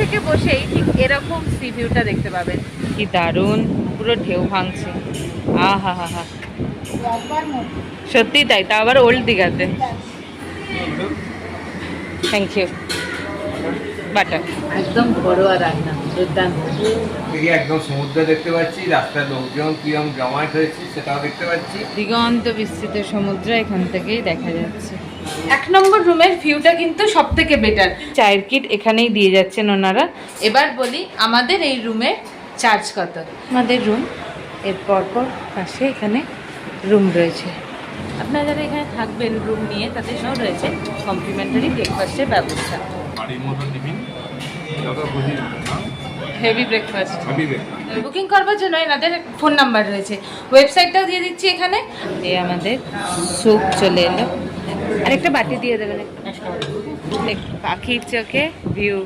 থেকে বসেই ঠিক এরকম সি ভিউটা দেখতে পাবেন। কি দারুণ, পুরো ঢেউ ভাঙছে। আহা হা হা, সত্যি তাই, তা আবার ওল্ড দীঘাতে। Thank you. বাটার একদম ঘরোয়া রান্না, দুর্দান্ত। একদম সমুদ্র দেখতে পাচ্ছি, রাস্তার লোকজন কিরম জমায়েত হয়েছে সেটাও দেখতে পাচ্ছি। দিগন্ত বিস্তৃত সমুদ্র এখান থেকেই দেখা যাচ্ছে। 1 নম্বর রুমের ভিউটা কিন্তু সব থেকে বেটার। চায়ের কিট এখানেই দিয়ে যাচ্ছেন ওনারা। এবার বলি আমাদের এই রুমের চার্জ কত। আমাদের রুম এর পরপর পাশে এখানে রুম রয়েছে। আপনারা যারা এখানে থাকবেন রুম নিয়ে, তাদের সব রয়েছে কমপ্লিমেন্টারি ব্রেকফাস্টের ব্যবস্থা। Heavy breakfast. বুকিং করবার জন্য এনাদের ফোন নাম্বার রয়েছে, ওয়েবসাইটটাও দিয়ে দিচ্ছি এখানে। এই আমাদের স্যুপ চলে এলো, আরেকটা বাটি দিয়ে দেবেন। পাখির চোখে ভিউ,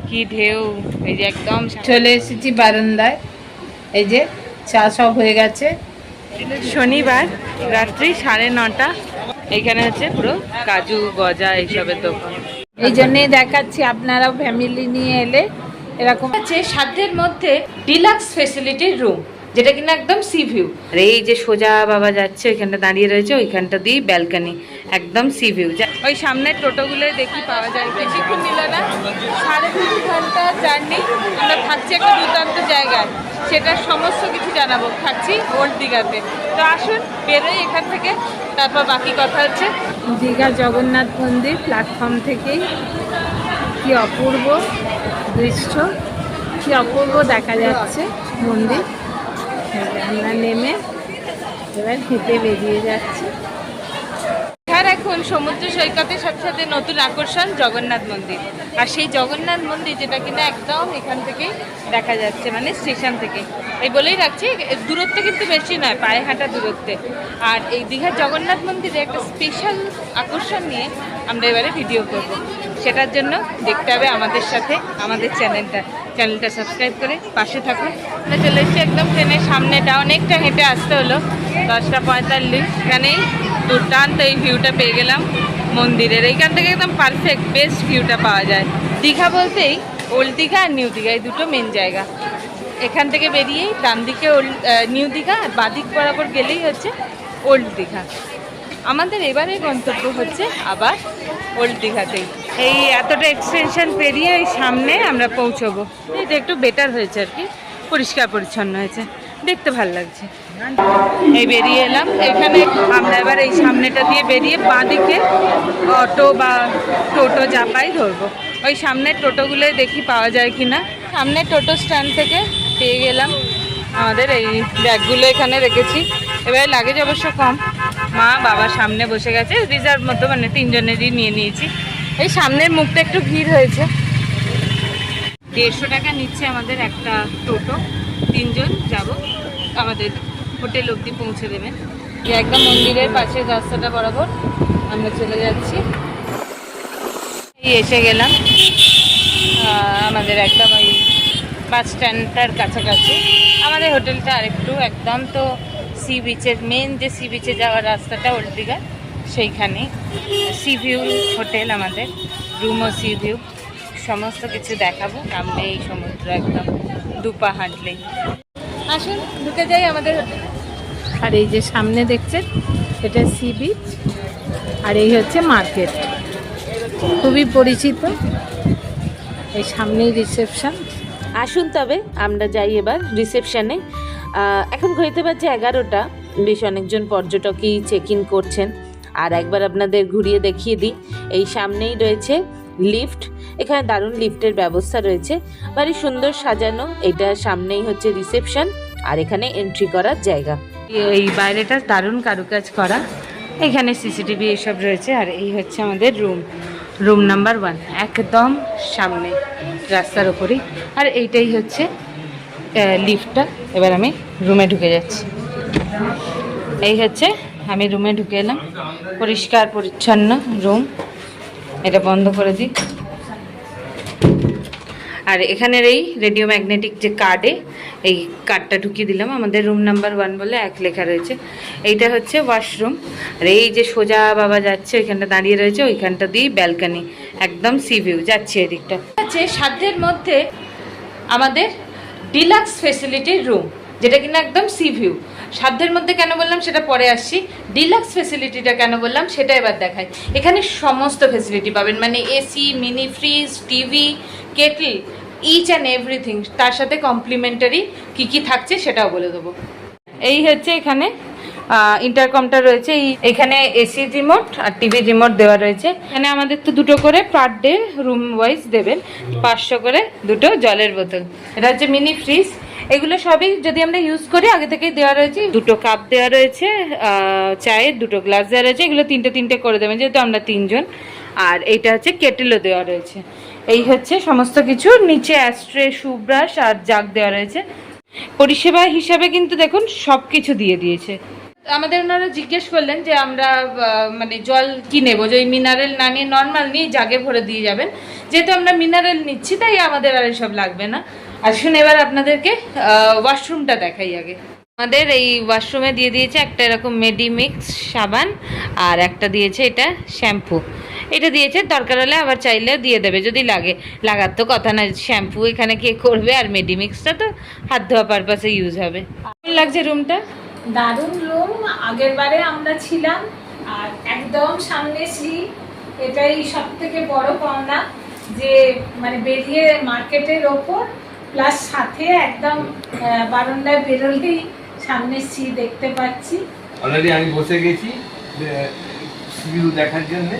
কি ঢেউ। এই যে একদম চলে এসেছি বারান্দায়, এই যে চা সব হয়ে গেছে। শনিবার রাত্রি 9:30। এইখানে হচ্ছে পুরো কাজু গজা এইসবের দোকান। এই জন্যই দেখাচ্ছি, আপনারাও ফ্যামিলি নিয়ে এলে এরকম আছে। সাধ্যের মধ্যে ডিলাক্স ফেসিলিটির রুম, যেটা কিনা একদম সি ভিউ। আর এই যে সোজা বাবা যাচ্ছে, ওইখানটা দাঁড়িয়ে রয়েছে, ওইখানটা দিয়ে ব্যালকনি, একদম সি ভিউ। ওই সামনের টোটোগুলো দেখি পাওয়া যায়। বেশিক্ষণ নিল না, 3.5 ঘন্টা জার্নি। আমরা থাকছি একটা দুর্দান্ত জায়গায়, সেটার সমস্ত কিছু জানাবো। থাকছি ওল্ড দীঘাতে। তো আসুন বেরোই এখান থেকে, তারপর বাকি কথা হচ্ছে। দীঘা জগন্নাথ মন্দির প্ল্যাটফর্ম থেকেই কি অপূর্ব দৃশ্য, কি অপূর্ব দেখা যাচ্ছে মন্দির। আমরা নেমে এবার হেঁটে বেরিয়ে যাচ্ছি। আর এখন সমুদ্র সৈকতের সাথে সাথে নতুন আকর্ষণ জগন্নাথ মন্দির। আর সেই জগন্নাথ মন্দির যেটা কিনা একদম এখান থেকেই দেখা যাচ্ছে, মানে স্টেশন থেকে। এই বলেই রাখছি, দূরত্ব কিন্তু বেশি নয়, পায়ে হাঁটা দূরত্বে। আর এই দীঘার জগন্নাথ মন্দিরে একটা স্পেশাল আকর্ষণ নিয়ে আমরা এবারে ভিডিও করব। সেটার জন্য দেখতে হবে আমাদের সাথে আমাদের চ্যানেলটা সাবস্ক্রাইব করে পাশে থাকুন। আমরা চলে এসেছি একদম ট্রেনের সামনেটা, অনেকটা হেঁটে আসতে হলো। 10:45 এখানেই দুর্দান্ত এই ভিউটা পেয়ে গেলাম মন্দিরের। এইখান থেকে একদম পারফেক্ট বেস্ট ভিউটা পাওয়া যায়। দীঘা বলতেই ওল্ড দীঘা আর নিউ দীঘা, এই দুটো মেন জায়গা। এখান থেকে বেরিয়েই ডান দিকে নিউ দীঘা, আর বাদিক বরাবর গেলেই হচ্ছে ওল্ড দীঘা। আমাদের এবারে গন্তব্য হচ্ছে আবার ওল্ড দীঘাতেই। এই এতটা এক্সটেনশন পেরিয়ে এই সামনে আমরা পৌঁছবো। এটা একটু বেটার হয়েছে আর কি, পরিষ্কার পরিচ্ছন্ন হয়েছে, দেখতে ভালো লাগছে। এই বেরিয়ে এলাম এখানে। আমরা এবার এই সামনেটা দিয়ে বেরিয়ে বাঁদিকে অটো বা টোটো যা পাই ধরবো। ওই সামনের টোটোগুলোই দেখি পাওয়া যায় কি না। সামনের টোটো স্ট্যান্ড থেকে পেয়ে গেলাম আমাদের এই ব্যাগগুলো এখানে রেখেছি। এবারে লাগেজ অবশ্য কম, মা বাবা সামনে বসে গেছে, রিজার্ভ মতো, মানে 3 জনেরই নিয়ে নিয়েছি। এই সামনের মুখটা একটু ভিড় হয়েছে। 150 টাকা নিচ্ছে আমাদের একটা টোটো, 3 জন যাব, আমাদের হোটেল অবধি পৌঁছে দেবেন। একদম মন্দিরের পাশে রাস্তাটা বরাবর আমরা চলে যাচ্ছি। এই এসে গেলাম আমাদের একদম ওই বাস স্ট্যান্ডটার কাছাকাছি। আমাদের হোটেলটা আরেকটু একদম তো সি বিচের, মেন যে সি বিচে যাওয়ার রাস্তাটা ওল্ড দীঘা, সেইখানে সি ভিউ হোটেল আমাদের। রুমও সি ভিউ, সমস্ত কিছু দেখাবো সামনে এই সমুদ্র একদম 2 পা হাঁটলেই। আসুন ঢুকে যাই আমাদের হোটেল। আর এই যে সামনে দেখছেন এটা সি বিচ, আর এই হচ্ছে মার্কেট, খুবই পরিচিত। এই সামনেই রিসেপশন। আসুন তবে আমরা যাই এবার রিসেপশনে। এখন ঘড়িতে বাজছে 11টা। বেশ অনেকজন পর্যটকই চেক ইন করছেন। আর একবার আপনাদের ঘুরিয়ে দেখিয়ে দিই, এই সামনেই রয়েছে লিফট। এখানে দারুণ লিফটের ব্যবস্থা রয়েছে, ভারী সুন্দর সাজানো। এটা সামনেই হচ্ছে রিসেপশন, আর এখানে এন্ট্রি করার জায়গা। এই বাইরেটা দারুণ কারুকাজ করা, এখানে সিসিটিভি এসব রয়েছে। আর এই হচ্ছে আমাদের রুম নাম্বার 1, একদম সামনে রাস্তার ওপরেই। আর এইটাই হচ্ছে লিফটটা। এবার আমি রুমে ঢুকে যাচ্ছি। এই হচ্ছে আমি রুমে ঢুকে এলাম, পরিষ্কার পরিচ্ছন্ন রুম। এটা বন্ধ করে দিই। আর এখানের এই রেডিও ম্যাগনেটিক যে কার্ডে এই কার্ডটা ঢুকিয়ে দিলাম। আমাদের রুম নাম্বার 1 বলে 1 লেখা রয়েছে। এইটা হচ্ছে ওয়াশরুম। আর এই যে সোজা বাবা যাচ্ছে ওইখানটা দাঁড়িয়ে রয়েছে, ওইখানটা দিয়েই ব্যালকানি, একদম সি ভিউ যাচ্ছে এদিকটা। হচ্ছে সাধ্যের মধ্যে আমাদের ডিলাক্স ফেসিলিটির রুম, যেটা কিনা একদম সি ভিউ। সাধ্যের মধ্যে কেন বললাম সেটা পরে আসছি, ডিলাক্স ফেসিলিটিটা কেন বললাম সেটা এবার দেখাই। এখানে সমস্ত ফেসিলিটি পাবেন, মানে AC, mini fridge, TV, kettle, each and everything. তার সাথে কমপ্লিমেন্টারি কী কী থাকছে সেটাও বলে দেবো। এই হচ্ছে এখানে ইন্টারকমটা রয়েছে, এখানে এসি রিমোট আর টিভি রিমোট দেওয়া রয়েছে। এখানে আমাদের তো 2 করে পার ডে রুম ওয়াইজ দেবেন, 500 করে 2 জলের বোতল। এটা হচ্ছে মিনি ফ্রিজ। এগুলো সবই যদি আমরা ইউজ করি আগে থেকেই দেওয়া রয়েছে। 2 কাপ দেওয়া রয়েছে, চায়ের 2 গ্লাস দেওয়া রয়েছে। এগুলো 3টে করে দেবেন যেহেতু আমরা 3 জন। আর এইটা হচ্ছে কেটেলও দেওয়া রয়েছে। এই হচ্ছে সমস্ত কিছু। নিচে অ্যাস্ট্রে, সুব্রাশ আর জাগ দেওয়া রয়েছে। পরিষেবা হিসাবে কিন্তু দেখুন সব কিছু দিয়ে দিয়েছে। আমাদের ওনারা জিজ্ঞেস করলেন যে আমরা মানে জল কি নেবো, যে মিনারেল না নিয়ে নর্মাল নিয়ে জাগে ভরে দিয়ে যাবেন। যেহেতু আমরা মিনারেল নিচ্ছি তাই আমাদের আর এসব লাগবে না। আসুন এবার আপনাদেরকে ওয়াশরুমটা দেখাই আগে। আমাদের এই ওয়াশরুমে দিয়ে দিয়েছে একটা এরকম মেডিমিক্স সাবান, আর একটা দিয়েছে এটা শ্যাম্পু। এটা দিয়েছে, দরকার হলে আবার চাইলে দিয়ে দেবে যদি লাগে। লাগার তো কথা না, শ্যাম্পু এখানে কে করবে, আর মেডিমিক্সটা তো হাত ধোয়া পারপাসে ইউজ হবে। কেমন লাগছে রুমটা? দারুণ রুম। আগের বারে আমরা ছিলাম আর একদম সামনে শ্রী, এটাই সব থেকে বড় পাওনা যে মানে বেরিয়ে মার্কেটের ওপর, প্লাস সাথে একদম বারান্দায় বেরোলেই সামনে শ্রী দেখতে পাচ্ছি। অলরেডি আমি বসে গেছি ভিউ দেখার জন্য,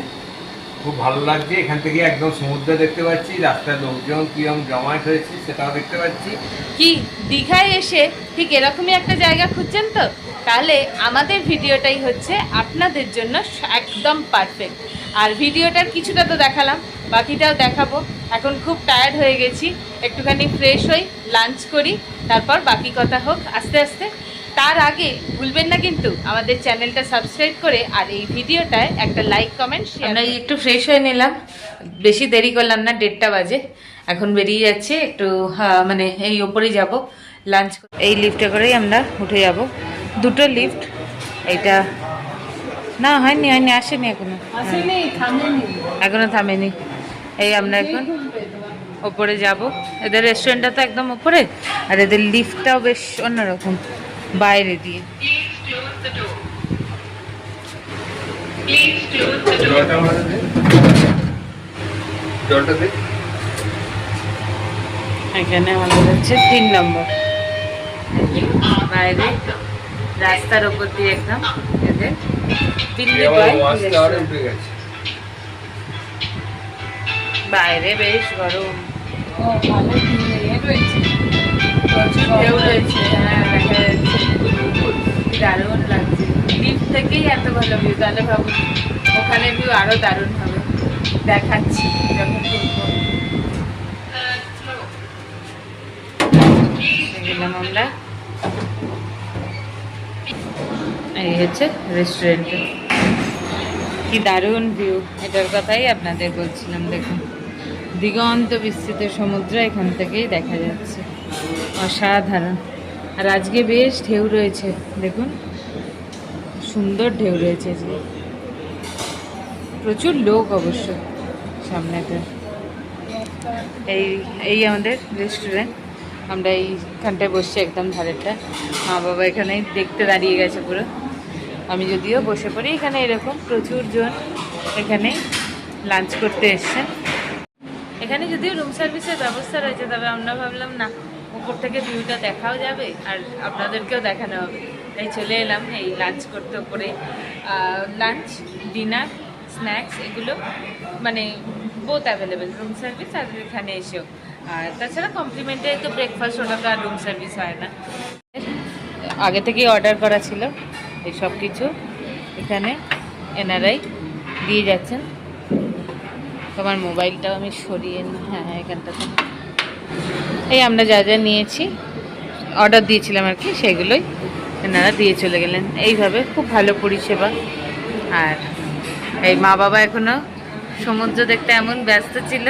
খুব ভালো লাগছে। এখান থেকে একদম সমুদ্র দেখতে পাচ্ছি, রাস্তার লোকজন কিরকম জমায়েত হয়েছে সেটাও দেখতে পাচ্ছি। কি দীঘায় এসে ঠিক এরকমই একটা জায়গা খুঁজছেন তো? তাহলে আমাদের ভিডিওটাই হচ্ছে আপনাদের জন্য একদম পারফেক্ট। আর ভিডিওটার কিছুটা তো দেখালাম, বাকিটাও দেখাবো। এখন খুব টায়ার্ড হয়ে গেছি, একটুখানি ফ্রেশ হই, লাঞ্চ করি, তারপর বাকি কথা হোক আস্তে আস্তে। তার আগে ভুলবেন না কিন্তু আমাদের চ্যানেলটা সাবস্ক্রাইব করে আর এই ভিডিওটায় একটা লাইক, কমেন্ট শেয়ার। আমরা একটু ফ্রেশ হয়ে নিলাম, বেশি দেরি করলাম না, 1:30 বাজে। এখন বেরিয়ে যাচ্ছি একটু, মানে এই ওপরেই যাব লাঞ্চ। এই লিফটে করেই আমরা উঠে যাব। 2 লিফট, এইটা না হয়নি আসেনি এখনো থামেনি। এই আমরা এখন ওপরে যাব। এদের রেস্টুরেন্টটা তো একদম ওপরে, আর এদের লিফটটাও বেশ অন্যরকম, বাইরে দিয়ে। এখানে আমাদের হচ্ছে 3 নম্বর, বাইরে রাস্তার উপর দিয়ে একদম এদের দিল্লি বাইরে বেশ গরম। ঢেউ রয়েছে, হ্যাঁ দেখা যাচ্ছে, দারুণ লাগছে। লিফট থেকেই এত ভালো ভিউ, তাহলে ভাবুন ওখানে ভিউ আরো দারুণ হবে। দেখাচ্ছি যখন গেলাম আমরা। এই হচ্ছে রেস্টুরেন্ট, কি দারুণ ভিউ, এটার কথাই আপনাদের বলছিলাম। দেখুন দিগন্ত বিস্তৃত সমুদ্র এখান থেকেই দেখা যাচ্ছে, অসাধারণ। আর আজকে বেশ ঢেউ রয়েছে, দেখুন সুন্দর ঢেউ রয়েছে আজকে, প্রচুর লোক অবশ্য সামনেটা। এই আমাদের রেস্টুরেন্ট, আমরা এইখানটায় বসছি একদম ধারেরটা। মা বাবা এখানেই দেখতে দাঁড়িয়ে গেছে পুরো। আমি যদিও বসে পড়ি, এখানে এরকম প্রচুর জন এখানে লাঞ্চ করতে এসছেন। এখানে যদিও রুম সার্ভিসের ব্যবস্থা রয়েছে, তবে আমরা ভাবলাম না, উপর থেকে ভিউটা দেখাও যাবে আর আপনাদেরকেও দেখানো হবে, তাই চলে এলাম এই লাঞ্চ করতে ওপরে। লাঞ্চ, ডিনার, স্ন্যাক্স এগুলো মানে বোথ অ্যাভেলেবেল, রুম সার্ভিস আর এখানে এসেও। আর তাছাড়া কমপ্লিমেন্টারি তো ব্রেকফাস্ট, ওটা তো আর রুম সার্ভিস হয় না। আগে থেকেই অর্ডার করা ছিল এই সব কিছু, এখানে এনারাই দিয়ে যাচ্ছেন। তোমার মোবাইলটাও আমি সরিয়ে নিই, হ্যাঁ এখানটাতে। এই আমরা যা যা নিয়েছি, অর্ডার দিয়েছিলাম আর কি, সেগুলোই এনারা দিয়ে চলে গেলেন। এইভাবে খুব ভালো পরিষেবা। আর এই মা বাবা এখনও সমুদ্র দেখতে এমন ব্যস্ত ছিল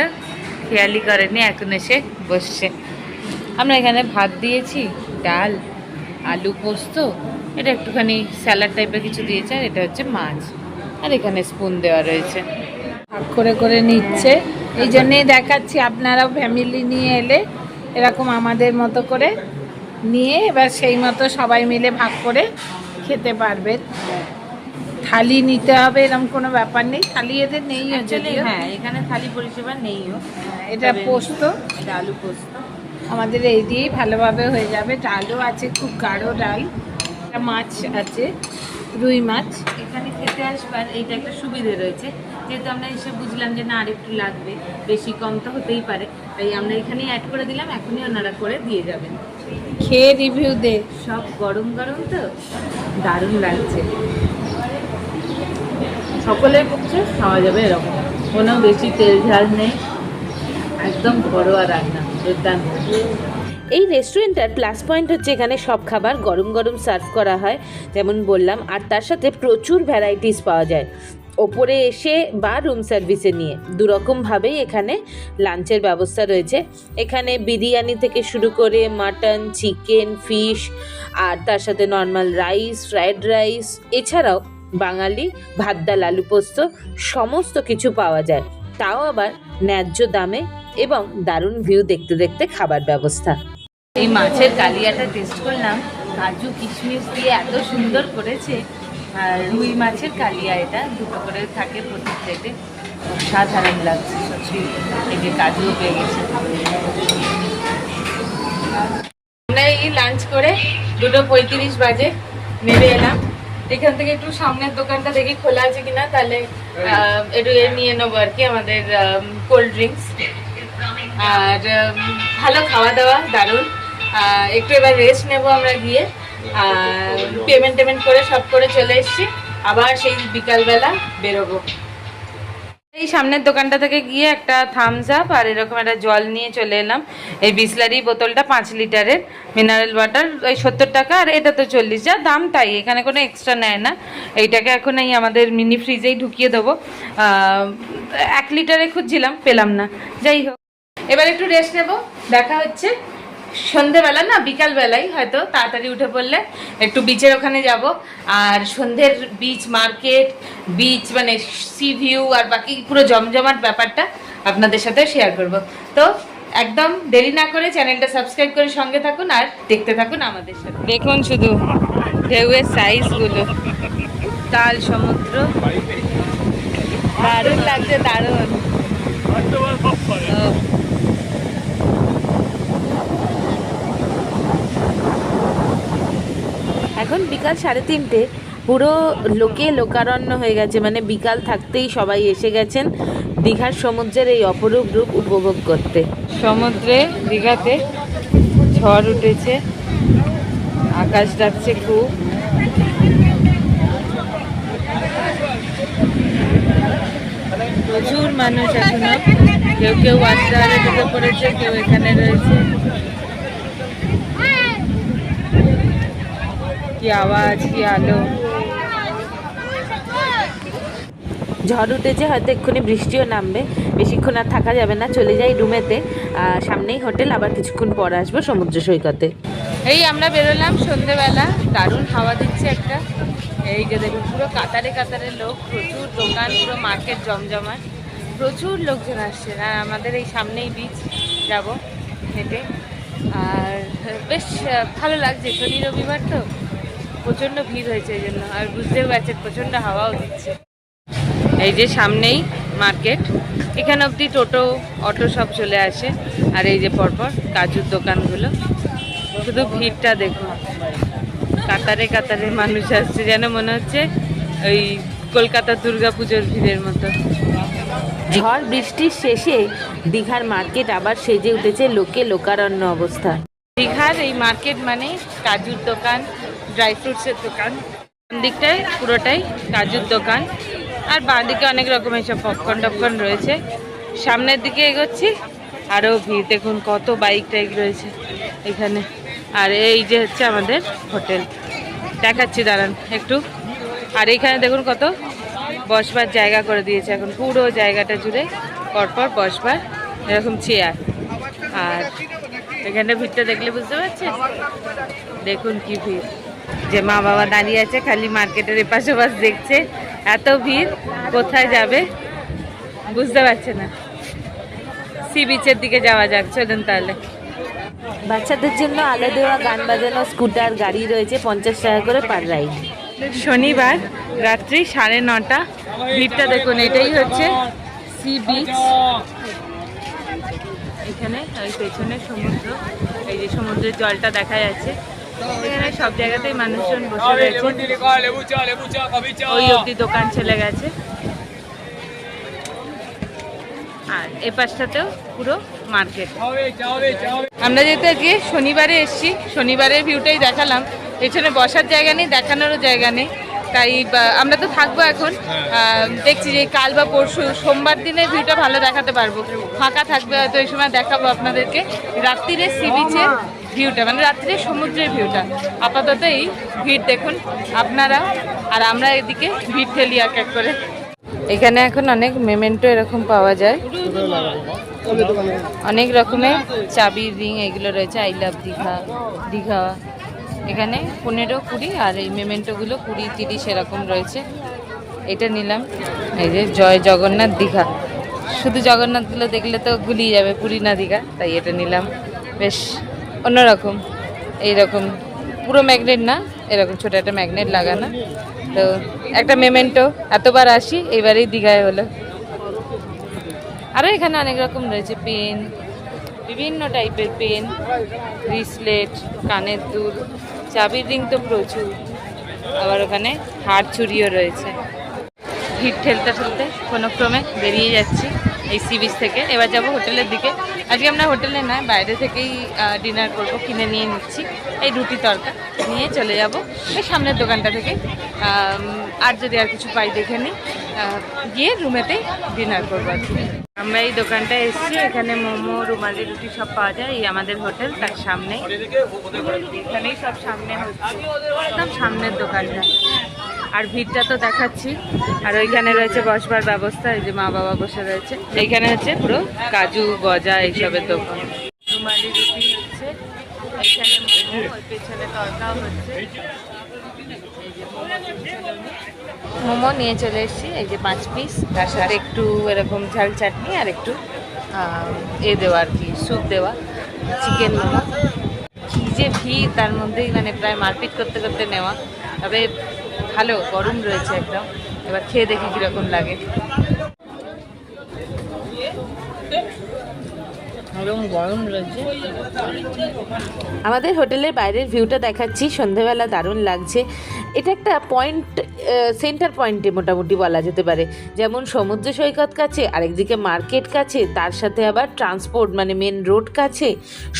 খেয়ালই করেনি, এখন এসে বসছে। আমরা এখানে ভাত দিয়েছি, ডাল, আলু পোস্ত, এটা একটুখানি স্যালাড টাইপের কিছু দিয়েছে, আর এটা হচ্ছে মাছ, আর এখানে স্পুন দেওয়া রয়েছে। ভাগ করে করে নিচ্ছে, এই জন্যেই দেখাচ্ছি আপনারাও ফ্যামিলি নিয়ে এলে এরকম আমাদের মতো করে নিয়ে এবার সেই মতো সবাই মিলে ভাগ করে খেতে পারবেন। থালি নিতে হবে এরকম কোনো ব্যাপার নেই, থালি এদের নেই। হ্যাঁ, এখানে থালি পরিষেবা নেইও। এটা পোস্ত, এটা আলু পোস্ত, আমাদের এই দিয়েই ভালোভাবে হয়ে যাবে। ডালও আছে, খুব গাঢ় ডাল। একটা মাছ আছে, রুই মাছ। এখানে খেতে আসবার এইটা একটা সুবিধে রয়েছে, যেহেতু আমরা এসে বুঝলাম যে না আরেকটু লাগবে, বেশি কম তো হতেই পারে, তাই আমরা এখানেই অ্যাড করে দিলাম, এখনই ওনারা করে দিয়ে যাবেন। খেয়ে রিভিউ দে। সব গরম গরম তো দারুণ লাগছে। সকলের পক্ষে খাওয়া যাবে এরকম, কোনো বেশি তেল ঝাল নেই, একদম ঘরোয়া রান্না, দুর্দান্ত। এই রেস্টুরেন্টটার প্লাস পয়েন্ট হচ্ছে এখানে সব খাবার গরম গরম সার্ভ করা হয়, যেমন বললাম, আর তার সাথে প্রচুর ভ্যারাইটিস পাওয়া যায়। ওপরে এসে বা রুম সার্ভিসে নিয়ে দুরকমভাবেই এখানে লাঞ্চের ব্যবস্থা রয়েছে। এখানে বিরিয়ানি থেকে শুরু করে মাটন, চিকেন, ফিশ, আর তার সাথে নর্মাল রাইস, ফ্রায়েড রাইস, এছাড়াও বাঙালি ভাত, ডাল, আলু পোস্ত সমস্ত কিছু পাওয়া যায়, তাও আবার ন্যায্য দামে, এবং দারুণ ভিউ দেখতে দেখতে খাবার ব্যবস্থা। এই মাছের কালিয়াটা টেস্ট করলাম, কাজু কিশমিশ দিয়ে এত সুন্দর করেছে। আর রুই মাছের কালিয়া, এটা দুটো করে থাকে প্রতি প্লেটে, সাধারণ লাগছে সত্যি। এই যে কাজুও পেয়ে গেছে। আমরা এই লাঞ্চ করে 2:35 বাজে নেমে এলাম। এখান থেকে একটু সামনের দোকানটা দেখি খোলা আছে কিনা, তাহলে একটু নিয়ে নেবো আর কি, আমাদের কোল্ড ড্রিঙ্কস। আর ভালো খাওয়া দাওয়া, দারুণ। একটু এবার রেস্ট নেবো আমরা গিয়ে, পেমেন্ট করে সব করে চলে এসেছি, আবার সেই বিকালবেলা বেরোবো। এই সামনের দোকানটা থেকে গিয়ে একটা থামস আপ আর এরকম একটা জল নিয়ে চলে এলাম। এই বিসলারি বোতলটা 5 লিটারের মিনারেল ওয়াটার, ওই 70 টাকা, আর এটা তো 40, যা দাম তাই, এখানে কোনো এক্সট্রা নেয় না। এইটাকে এখন এই আমাদের মিনি ফ্রিজেই ঢুকিয়ে দেবো। 1 লিটারে খুঁজছিলাম, পেলাম না, যাই হোক। এবার একটু রেস্ট নেবো, দেখা হচ্ছে সন্ধেবেলা, না বিকালবেলায় হয়তো, তাড়াতাড়ি উঠে পড়লে একটু বিচের ওখানে যাব, আর সন্ধ্যের বিচ মার্কেট, বিচ মানে সি ভিউ, আর বাকি পুরো জমজমাট ব্যাপারটা আপনাদের সাথে শেয়ার করব। তো একদম দেরি না করে চ্যানেলটা সাবস্ক্রাইব করে সঙ্গে থাকুন আর দেখতে থাকুন আমাদের সাথে। দেখুন শুধু ঢেউয়ের সাইজগুলো, তাল সমুদ্র, দারুণ লাগছে, দারুণ। এখন বিকাল 3:30, পুরো লোকে লোকারণ্য হয়ে গেছে, মানে বিকাল থাকতেই সবাই এসে গেছেন দীঘার সমুদ্রের এই অপরূপ রূপ উপভোগ করতে। সমুদ্রে দীঘাতে ঝড় উঠেছে, আকাশ ডাকছে খুব। প্রচুর মানুষ এখনো, কেউ কেউ ওয়াশটারে ঢুকে পড়েছে, কেউ এখানে রয়েছে। কি আওয়াজ, কি আলো। ঝড় উঠেছে, হয়তো এক্ষুনি বৃষ্টিও নামবে, বেশিক্ষণ আর থাকা যাবে না, চলে যাই রুমেতে। সামনেই হোটেল, আবার কিছুক্ষণ পর আসবো সমুদ্র সৈকতে। এই আমরা বেরোলাম সন্ধেবেলা, দারুণ হাওয়া দিচ্ছে একটা। এই যে দেখুন পুরো কাতারে কাতারে লোক, প্রচুর দোকান, পুরো মার্কেট জমজমাট, প্রচুর লোকজন আসছে। আর আমাদের এই সামনেই বিচ, যাব হেঁটে, আর বেশ ভালো লাগছে। শনি রবিবার তো প্রচণ্ড ভিড় হয়েছে এই জন্য, আর বুঝতেও পারছেন প্রচণ্ড হাওয়াও দিচ্ছে। এই যে সামনেই মার্কেট, এখানে অবধি টোটো অটো সব চলে আসে, আর এই যে পরপর কাজুর দোকানগুলো, শুধু ভিড়টা দেখুন, কাতারে কাতারে মানুষ আসছে, যেন মনে হচ্ছে ওই কলকাতা দুর্গাপুজোর ভিড়ের মতো। ঝড় বৃষ্টির শেষে দীঘার মার্কেট আবার সেজে উঠেছে লোকে লোকারণ্য অবস্থা। দীঘার এই মার্কেট মানে কাজুর দোকান, ড্রাই ফ্রুটসের দোকান, দিকটায় পুরোটাই কাজুর দোকান, আর বাঁ দিকে অনেক রকমের সব পপকর্ন টপকর্ন রয়েছে। সামনের দিকে এগোচ্ছি, আরও ভিড়, দেখুন কত বাইক টাইক রয়েছে এখানে। আর এই যে হচ্ছে আমাদের হোটেল, দেখাচ্ছি দাঁড়ান একটু। আর এইখানে দেখুন কত বসবার জায়গা করে দিয়েছে, এখন পুরো জায়গাটা জুড়ে পরপর বসবার এরকম চেয়ার। আর এখানে ভিড়টা দেখলে বুঝতে পারছেন, দেখুন কি ভিড়। যে মা বাবা দাঁড়িয়ে আছে খালি মার্কেটের এপাশ ওপাশ দেখছে, এত ভিড় কোথায় যাবে বুঝতে পারছে না। সি বিচের দিকে যাওয়া যাক, চলুন তাহলে। বাচ্চাদের জন্য আলো দেওয়া গান বাজানো স্কুটার গাড়ি রয়েছে, 50 টাকা করে পার রাইড। শনিবার রাত্রি 9:30, ভিড়টা দেখুন। এটাই হচ্ছে সি বিচ। এখানে ওই পেছনে সমুদ্র, এই যে সমুদ্রের জলটা দেখা যাচ্ছে। এখানে সব জায়গাতেই মানুষজন বসে রয়েছে, ওই অবধি দোকান চলে গেছে। আর এ পাশটাতেও পুরো মার্কেট। আমরা যেহেতু আজকে শনিবারে এসেছি, শনিবারের ভিউটাই দেখালাম। পেছনে বসার জায়গা নেই, দেখানোরও জায়গা নেই, তাই আমরা তো থাকবো এখন। দেখছি যে কাল বা পরশু সোমবার দিনে ভিউটা ভালো দেখাতে পারবো, ফাঁকা থাকবে হয়তো, এই সময় দেখাবো আপনাদেরকে রাত্রিরে সি বিচের ভিউটা, মানে রাত্রিরে সমুদ্রের ভিউটা। আপাতত এই ভিড় দেখুন আপনারা, আর আমরা এদিকে ভিড় ঠেলি এক এক করে। এখানে এখন অনেক মেমেন্টো এরকম পাওয়া যায়, অনেক রকমের চাবির রিং এগুলো রয়েছে। আই লাভ দীঘা, দীঘা এখানে 15, 20, আর এই মেমেন্টোগুলো 20, 30 এরকম রয়েছে। এটা নিলাম, এই যে জয় জগন্নাথ দীঘা। শুধু জগন্নাথগুলো দেখলে তো গুলিয়ে যাবে, পুরী না দীঘা, তাই এটা নিলাম। বেশ অন্যরকম, এইরকম পুরো ম্যাগনেট না, এরকম ছোটো একটা ম্যাগনেট লাগানো। তো একটা মেমেন্টো, এতবার আসি এইবারেই দীঘায় হলো। আরও এখানে অনেক রকম রয়েছে, পেন, বিভিন্ন টাইপের পেন, ব্রেসলেট, কানের দুল, চাবির রিং তো প্রচুর। আবার ওখানে হাড় চুড়িও রয়েছে। ভিড় ঠেলতে ঠেলতে কোনো ক্রমে বেরিয়ে যাচ্ছি এই সি বিচ থেকে। এবার যাব হোটেলের দিকে। আজকে আমরা হোটেলে নয়, বাইরে থেকেই ডিনার করব, কিনে নিয়ে নিচ্ছি। এই রুটি তরকা নিয়ে চলে যাব এই সামনের দোকানটা থেকে। আর যদি আর কিছু পাই দেখে নিই, গিয়ে রুমেতেই ডিনার করবো আর কি। আমরা এই দোকানটায় এসেছি, এখানে মোমো, রুমালি রুটি সব পাওয়া যায়। এই আমাদের হোটেল, তার সামনে, এখানেই সব সামনে হচ্ছে, একদম সামনের দোকানটা। আর ভিড়টা তো দেখাচ্ছি। আর ওইখানে রয়েছে বসবার ব্যবস্থা, এই যে মা বাবা বসে রয়েছে। এইখানে হচ্ছে পুরো কাজু গজা এইসবের দোকান। রুমালি রুটি হচ্ছে, এইখানে মোমো, ওই পেছনে তরকাও হচ্ছে। মোমো নিয়ে চলে এসেছি, এই যে 5 পিস, তার সাথে একটু এরকম ঝাল চাটনি আর একটু দেওয়া আর কি, স্যুপ দেওয়া, চিকেন মোমো। কী যে ভিড়, তার মধ্যেই মানে প্রায় মারপিট করতে করতে নেওয়া। তবে ভালো গরম রয়েছে একদম। এবার খেয়ে দেখি কীরকম লাগে। গরম রয়েছে। আমাদের হোটেলের বাইরের ভিউটা দেখাচ্ছি, সন্ধ্যেবেলা দারুণ লাগছে। এটা একটা পয়েন্ট, সেন্টার পয়েন্টে মোটামুটি বলা যেতে পারে। যেমন সমুদ্র সৈকত কাছে, আরেকদিকে মার্কেট কাছে, তার সাথে আবার ট্রান্সপোর্ট মানে মেন রোড কাছে।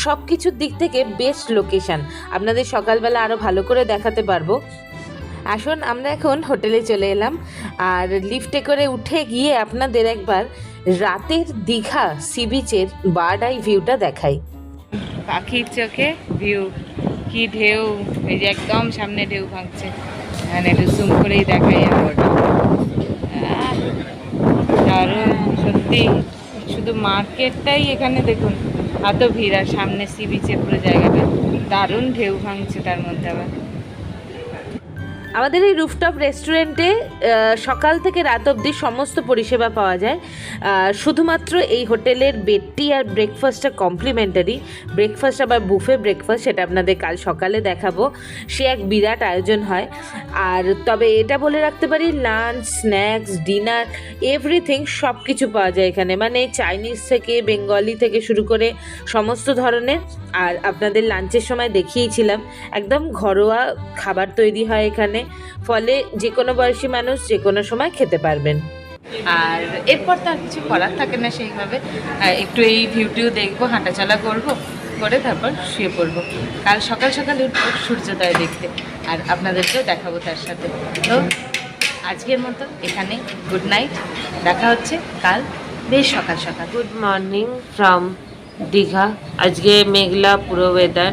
সব কিছুর দিক থেকে বেস্ট লোকেশান। আপনাদের সকালবেলা আরও ভালো করে দেখাতে পারবো। আসুন আমরা এখন হোটেলে চলে এলাম, আর লিফটে করে উঠে গিয়ে আপনাদের একবার রাতের দীঘা সি বিচের বার্ড আই ভিউটা দেখাই। পাখির চোখে ভিউ, কি ঢেউ, এই যে একদম সামনে ঢেউ ভাঙছে। মানে একটু জুম করেই দেখাই আমার। দারুণ সত্যি, শুধু মার্কেটটাই এখানে দেখুন এত ভিড়, আর সামনে সি বিচের পুরো জায়গাটা দারুণ ঢেউ ভাঙছে তার মধ্যে আবার। আমাদের এই রুফটপ রেস্টুরেন্টে সকাল থেকে রাত অবধি সমস্ত পরিষেবা পাওয়া যায়। শুধুমাত্র এই হোটেলের বেডটি আর ব্রেকফাস্টটা কমপ্লিমেন্টারি। ব্রেকফাস্ট আবার বুফে ব্রেকফাস্ট, সেটা আপনাদের কাল সকালে দেখাবো। সে এক বিরাট আয়োজন হয়। আর তবে এটা বলে রাখতে পারি, লাঞ্চ, স্ন্যাক্স, ডিনার, এভরিথিং সব কিছু পাওয়া যায় এখানে। মানে চাইনিজ থেকে বেঙ্গলি থেকে শুরু করে সমস্ত ধরনের। আর আপনাদের লাঞ্চের সময় দেখিয়েছিলাম, একদম ঘরোয়া খাবার তৈরি হয় এখানে। ফলে যে কোনো বয়সী মানুষ যে কোনো সময় খেতে পারবেন। আর এরপর তো আর কিছু করার থাকে না সেইভাবে, একটু এই ভিউটিও দেখবো, হাঁটাচলা করবো, করে তারপর শুয়ে পড়বো। কাল সকাল সকাল উঠবো সূর্যোদয় দেখতে, আর আপনাদেরকেও দেখাবো তার সাথে। তো আজকের মতো এখানে গুড নাইট, দেখা হচ্ছে কাল বেশ সকাল সকাল। Good morning from Digha. আজকে মেঘলা পুরো ওয়েদার।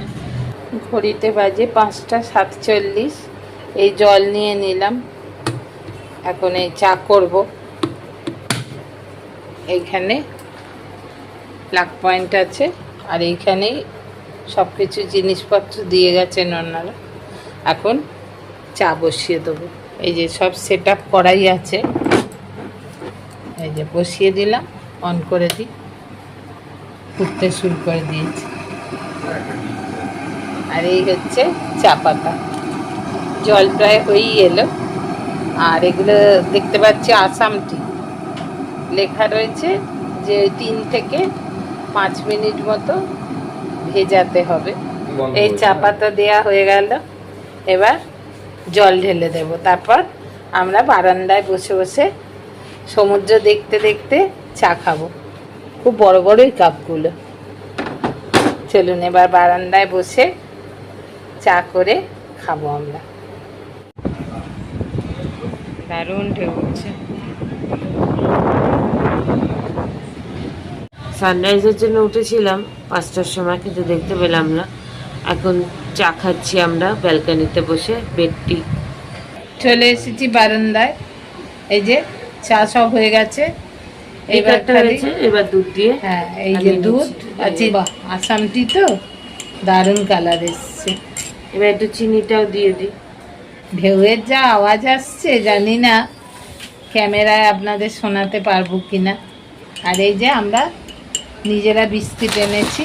ঘড়িতে বাজে 5টা 47। এই জল নিয়ে নিলাম, এখন এই চা করব। এইখানে প্লাগ পয়েন্ট আছে, আর এইখানেই সব কিছু জিনিসপত্র দিয়ে গেছেন ওনারা। এখন চা বসিয়ে দেবো। এই যে সব সেট আপ করাই আছে, এই যে বসিয়ে দিলাম, অন করে দিই, ফুটতে শুরু করে দিয়েছি। আর এই হচ্ছে চা পাতা, জল প্রায় হয়েই এলো। আর এগুলো দেখতে পাচ্ছি আসাম টি, লেখা রয়েছে যে 3 থেকে 5 মিনিট মতো ভেজাতে হবে। এই চা পাতা দেওয়া হয়ে গেল, এবার জল ঢেলে দেব। তারপর আমরা বারান্দায় বসে বসে সমুদ্র দেখতে দেখতে চা খাবো। খুব বড় বড়ই কাপগুলো। চলুন এবার বারান্দায় বসে চা করে খাবো আমরা। দারুণ ঢেউ উঠছে। সানরাইজের জন্য উঠেছিলাম 5টার সময়, কিন্তু দেখতে পেলাম না। এখন চা খাচ্ছি আমরা ব্যালকনিতে বসে, বেডটি। চলে এসেছি বারান্দায়, এই যে চা সব হয়ে গেছে। এবার হয়েছে, এবার দুধ দিয়ে, হ্যাঁ এই যে দুধ আছে, আসাম টি তো দারুণ কালার এসছে। এবার একটু চিনিটাও দিয়ে দিই। ঢেউয়ের যা আওয়াজ আসছে, জানি না ক্যামেরায় আপনাদের শোনাতে পারবো কিনা। আর এই যে আমরা নিজেরা বিস্কিট এনেছি,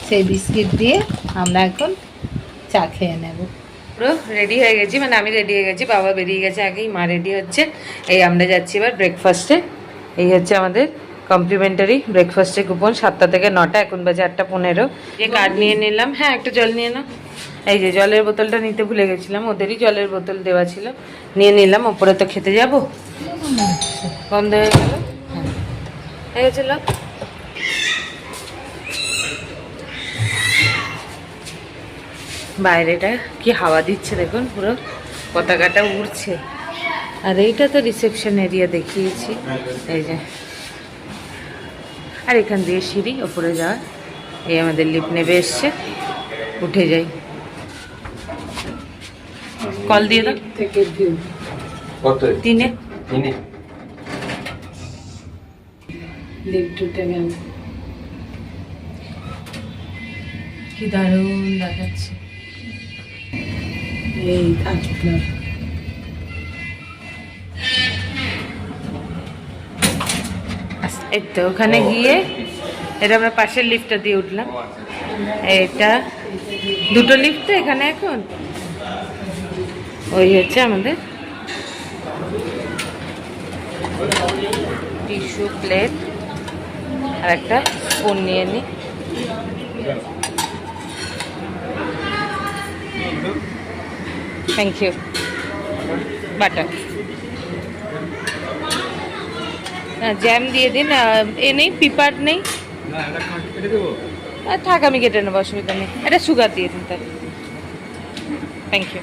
সেই বিস্কিট দিয়ে আমরা এখন চা খেয়ে নেব। পুরো রেডি হয়ে গেছি, মানে আমি রেডি হয়ে গেছি, বাবা বেরিয়ে গেছে আগেই, মা রেডি হচ্ছে। এই আমরা যাচ্ছি এবার ব্রেকফাস্টে। এই হচ্ছে আমাদের কমপ্লিমেন্টারি ব্রেকফাস্টের কুপন, 7টা থেকে 9টা, এখন বাজে 8:15। যে কার্ড নিয়ে নিলাম। হ্যাঁ, একটু জল নিয়ে নাও। এই যে জলের বোতলটা নিতে ভুলে গেছিলাম, ওদেরই জলের বোতল দেওয়া ছিল, নিয়ে নিলাম। ওপরে তো খেতে যাব, বন্ধ হয়ে গেল। হয়ে গেছিল। বাইরেটা কি হাওয়া দিচ্ছে দেখুন, পুরো পতাকাটা উড়ছে। আর এইটা তো রিসেপশন এরিয়া দেখিয়েছি, এই যে। আর এখান দিয়ে সিঁড়ি ওপরে যাওয়া। এই আমাদের লিফট নেবে এসছে, উঠে যাই। কল দিয়ে দাও। থেকে ভিউ কত? 3-এ। লিফট উঠে গেল, কি দারুণ দেখাচ্ছে। এই থাকলো। এই তো ওখানে গিয়ে, এটা আমরা পাশের লিফটটা দিয়ে উঠলাম। এটা দুটো লিফট তো এখানে এখন। ওই হচ্ছে আমাদের টিস্যু, প্লেট আর একটা স্পুন নিয়ে নিই। Thank you. বাটার, জ্যাম দিয়ে দিন। এ নেই, পিপার নেই। থাক, আমি কেটে নেবো, অসুবিধা নেই। এটা সুগার দিয়ে দিন তাহলে। Thank you.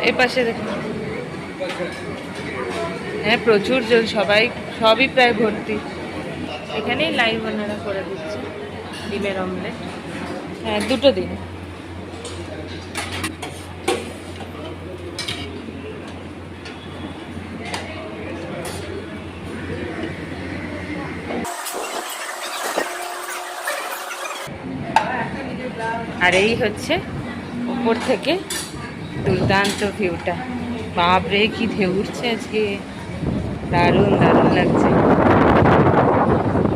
এই পাশে দেখুন, হ্যাঁ প্রচুর জন, সবই প্রায় ভর্তি। এখানেই লাইভ ওনারা করে দিচ্ছে ডিমের অমলেট। হ্যাঁ, 2টো দিন। আর এই হচ্ছে উপর থেকে দুর্দান্ত ভিউটা। বাপরে কি ঢেউ উঠছে আজকে, দারুণ দারুণ লাগছে।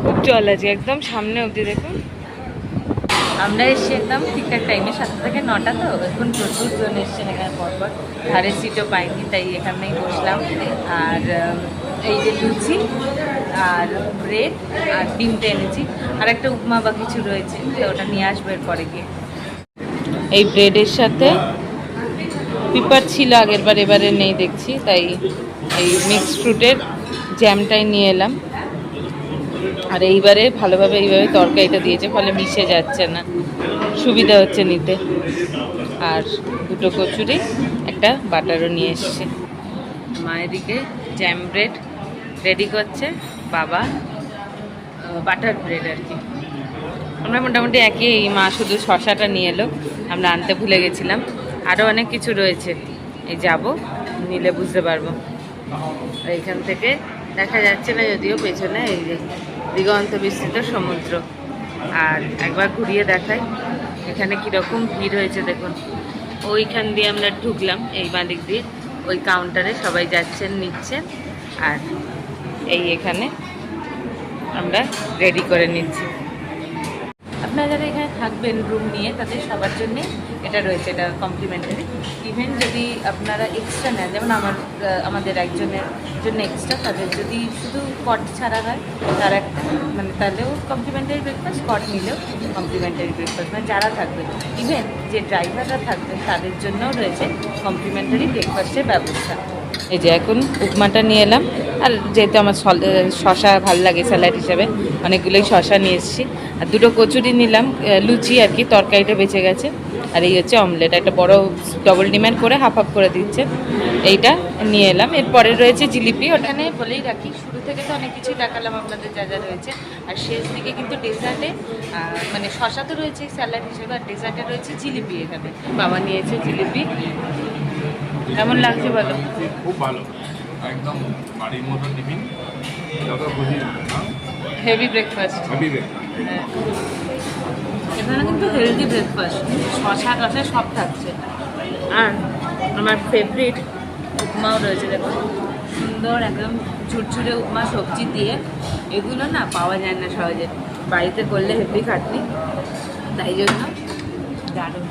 খুব জল আছে একদম সামনে অবধি, দেখুন। আমরা এসছি একদম ঠিকঠাক টাইমে, 7টা থেকে 9টা, তো এখন প্রচুর জন এসছেন এখানে পরপর। ধারের সিটও পাইনি, তাই এখানেই বসলাম। আর এই যে লুচি আর ব্রেড আর ডিমটা এনেছি, আর একটা উপমা বা কিছু রয়েছে, তো ওটা নিয়ে আসবো এরপরে গিয়ে। এই ব্রেডের সাথে পিপার ছিল আগের বার, এবারে নেই দেখছি, তাই এই মিক্সড ফ্রুটের জ্যামটাই নিয়ে এলাম। আর এইবারে ভালোভাবে এইভাবে তরকারিটা দিয়েছে, ফলে মিশে যাচ্ছে না, সুবিধা হচ্ছে নিতে। আর 2টো কচুরি, একটা বাটারও নিয়ে এসছে। মায়ের দিকে জ্যাম ব্রেড রেডি করছে, বাবা বাটার ব্রেড আর কি। আমরা মোটামুটি একই, এই মা শুধু শশাটা নিয়ে এলো, আমরা আনতে ভুলে গেছিলাম। আরও অনেক কিছু রয়েছে, এই যাব নিলে বুঝতে পারবো। এইখান থেকে দেখা যাচ্ছে না যদিও পেছনে এই যে দিগন্ত বিস্তৃত সমুদ্র। আর একবার ঘুরিয়ে দেখাই এখানে কীরকম ভিড় হয়েছে দেখুন। ওইখান দিয়ে আমরা ঢুকলাম এই বাঁদিক দিয়ে, ওই কাউন্টারে সবাই যাচ্ছেন নিচ্ছেন, আর এই এখানে আমরা রেডি করে নিচ্ছি। আপনারা যারা এখানে থাকবেন রুম নিয়ে তাদের সবার জন্যে এটা রয়েছে, এটা কমপ্লিমেন্টারি। ইভেন যদি আপনারা এক্সট্রা নেন, যেমন আমাদের একজনের জন্য এক্সট্রা, তাদের যদি শুধু কট ছাড়া হয় তার একটা মানে তাহলেও কমপ্লিমেন্টারি ব্রেকফাস্ট, কট নিলেও কমপ্লিমেন্টারি ব্রেকফাস্ট, মানে যারা থাকবেন ইভেন যে ড্রাইভাররা থাকবেন তাদের জন্যও রয়েছে কমপ্লিমেন্টারি ব্রেকফাস্টের ব্যবস্থা। এই যে এখন উপমাটা নিয়ে এলাম, আর যেহেতু আমার শশা ভালো লাগে স্যালাড হিসাবে অনেকগুলোই শশা নিয়ে এসেছি, আর দুটো কচুরি নিলাম, লুচি আর কি, তরকারিটা বেঁচে গেছে। আর এই হচ্ছে অমলেট, একটা বড় ডবল ডিমান্ড করে হাফ হাফ করে দিচ্ছে, এইটা নিয়ে এলাম। এরপরে রয়েছে জিলিপি, ওখানে বলেই রাখি শুরু থেকে তো অনেক কিছুই দেখালাম আপনাদের যা যা রয়েছে, আর শেষ দিকে কিন্তু ডেজার্টে মানে শশা তো রয়েছে স্যালাড হিসেবে, আর ডেজার্টে রয়েছে জিলিপি। এখানে বাবা নিয়েছে জিলিপি, কেমন লাগছে বলো? খুব ভালো, একদম বাড়ির মতো টিফিন, যত খুশি হেভি ব্রেকফাস্ট। Heavy breakfast. হ্যাঁ, এখানে কিন্তু হেলদি ব্রেকফাস্ট, শশা টশা সব থাকছে। আর আমার ফেভারিট উপমাও রয়েছে, দেখো সুন্দর একদম ঝুরঝুরে উপমা সবজি দিয়ে। এগুলো না পাওয়া যায় না সহজে, বাড়িতে করলে হেভি খাটনি, তাই জন্য দারুণ।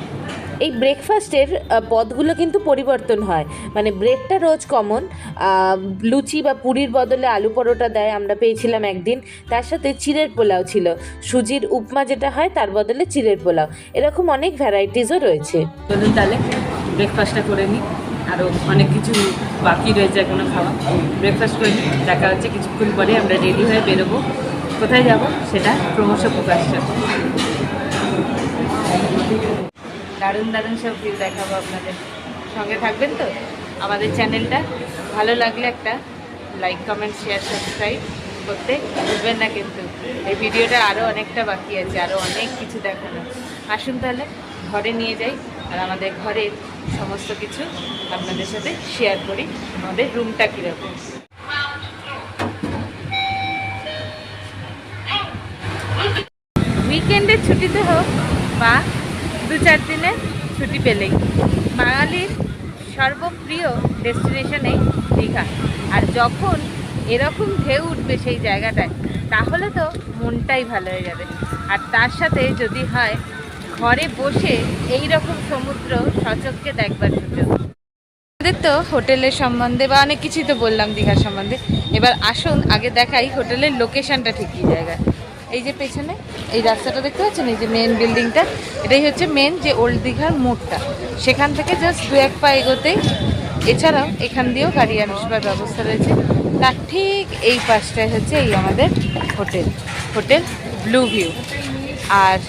এই ব্রেকফাস্টের পদগুলো কিন্তু পরিবর্তন হয়, মানে ব্রেডটা রোজ কমন, লুচি বা পুরির বদলে আলু পরোটা দেয়, আমরা পেয়েছিলাম একদিন। তার সাথে চিড়ের পোলাও ছিল, সুজির উপমা যেটা হয় তার বদলে চিড়ের পোলাও, এরকম অনেক ভ্যারাইটিসও রয়েছে। চলুন তাহলে ব্রেকফাস্টটা করে নিই, আরও অনেক কিছু বাকি রয়েছে এখনো খাওয়া। ব্রেকফাস্ট করে নিই, দেখা হচ্ছে কিছুক্ষণ পরে। আমরা রেডি হয়ে বেরোবো, কোথায় যাব সেটা ক্রমশ প্রকাশ্য। দারুণ দারুণ সব ভিউ দেখাবো আপনাদের, সঙ্গে থাকবেন তো। আমাদের চ্যানেলটা ভালো লাগলে একটা লাইক, কমেন্ট, শেয়ার, সাবস্ক্রাইব করতে ভুলবেন না কিন্তু। এই ভিডিওটা আরও অনেকটা বাকি আছে, আরও অনেক কিছু দেখানো। আসুন তাহলে ঘরে নিয়ে যাই, আর আমাদের ঘরের সমস্ত কিছু আপনাদের সাথে শেয়ার করি, আমাদের রুমটা কীরকম। উইকেন্ডের ছুটিতে হোক বা 2-4 দিনের ছুটি পেলেই বাঙালির সর্বপ্রিয় ডেস্টিনেশনেই দীঘা। আর যখন এরকম ঢেউ উঠবে সেই জায়গাটায়, তাহলে তো মনটাই ভালো হয়ে যাবে। আর তার সাথে যদি হয় ঘরে বসে এই রকম সমুদ্র সচক্ষে দেখবার সুযোগ। আমাদের তো হোটেলের সম্বন্ধে বা অনেক কিছুই তো বললাম দীঘার সম্বন্ধে, এবার আসুন আগে দেখাই হোটেলের লোকেশনটা ঠিক কী জায়গায়। এই যে পেছনে এই রাস্তাটা দেখতে পাচ্ছেন, এই যে মেন বিল্ডিংটা, এটাই হচ্ছে মেন যে ওল্ড দীঘার মোড়টা। সেখান থেকে জাস্ট 2-1 পা এগোতেই, এছাড়াও এখান দিয়েও গাড়ি আসবার ব্যবস্থা রয়েছে। তার ঠিক এই পাশটায় হচ্ছে এই আমাদের হোটেল ব্লু ভিউ। আর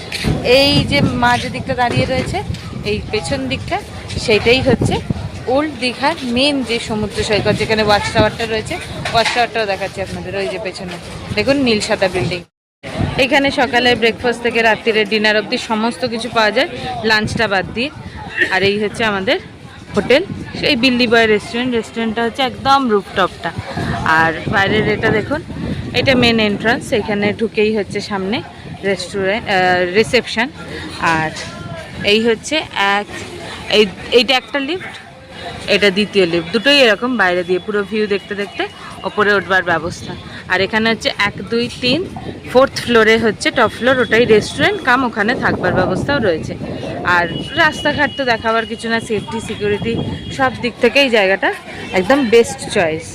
এই যে মা যে দিকটা দাঁড়িয়ে রয়েছে এই পেছন দিকটা, সেইটাই হচ্ছে ওল্ড দীঘার মেন যে সমুদ্র সৈকত, যেখানে ওয়াচ টাওয়ারটা রয়েছে। ওয়াচ টাওয়ারটাও দেখাচ্ছি আপনাদের, ওই যে পেছনে দেখুন নীল সাদা বিল্ডিং। এখানে সকালে ব্রেকফাস্ট থেকে রাত্রিরের ডিনার অবধি সমস্ত কিছু পাওয়া যায়, লাঞ্চটা বাদ দিয়ে। আর এই হচ্ছে আমাদের হোটেল, সেই বিল্লি বয় রেস্টুরেন্টটা হচ্ছে একদম রুফটপটা। আর বাইরের এটা দেখুন, এটা মেন এন্ট্রান্স, এখানে ঢুকেই হচ্ছে সামনে রিসেপশন। আর এই হচ্ছে এইটা একটা লিফট, এটা দ্বিতীয় লিফট, দুটোই এরকম বাইরে দিয়ে পুরো ভিউ দেখতে দেখতে ওপরে উঠবার ব্যবস্থা। আর এখানে হচ্ছে 1, 2, 3, 4th ফ্লোরে হচ্ছে টপ ফ্লোর, ওটাই রেস্টুরেন্ট কাম, ওখানে থাকবার ব্যবস্থাও রয়েছে। আর রাস্তাঘাট তো দেখাবার কিছু না, সেফটি, সিকিউরিটি সব দিক থেকে এই জায়গাটা একদম বেস্ট চয়েস।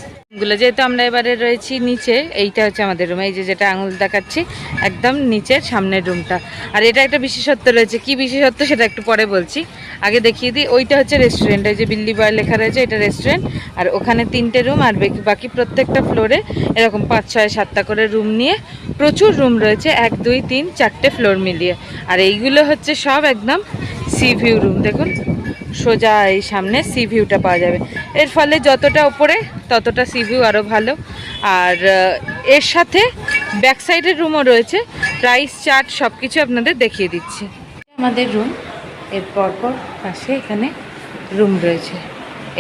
গুলো যেহেতু আমরা এবারে রয়েছি নিচে, এইটা হচ্ছে আমাদের রুম, এই যে যেটা আঙুল দেখাচ্ছি একদম নিচের সামনের রুমটা। আর এটা একটা বিশেষত্ব রয়েছে, কি বিশেষত্ব সেটা একটু পরে বলছি, আগে দেখিয়ে দিই। ওইটা হচ্ছে রেস্টুরেন্ট, এই যে বিল্লি বয় লেখা রয়েছে, এটা রেস্টুরেন্ট। আর ওখানে 3টে রুম, আর বাকি প্রত্যেকটা ফ্লোরে এরকম 5, 6, 7টা করে রুম নিয়ে প্রচুর রুম রয়েছে, 1, 2, 3, 4টে ফ্লোর মিলিয়ে। আর এইগুলো হচ্ছে সব একদম সি ভিউ রুম, দেখুন সোজা এই সামনে সি ভিউটা পাওয়া যাবে। এর ফলে যতটা উপরে ততটা সি ভিউ আরও ভালো। আর এর সাথে ব্যাক সাইডের রুমও রয়েছে, প্রাইস চার্ট সব কিছু আপনাদের দেখিয়ে দিচ্ছি। আমাদের রুম, এর পরপর পাশে এখানে রুম রয়েছে।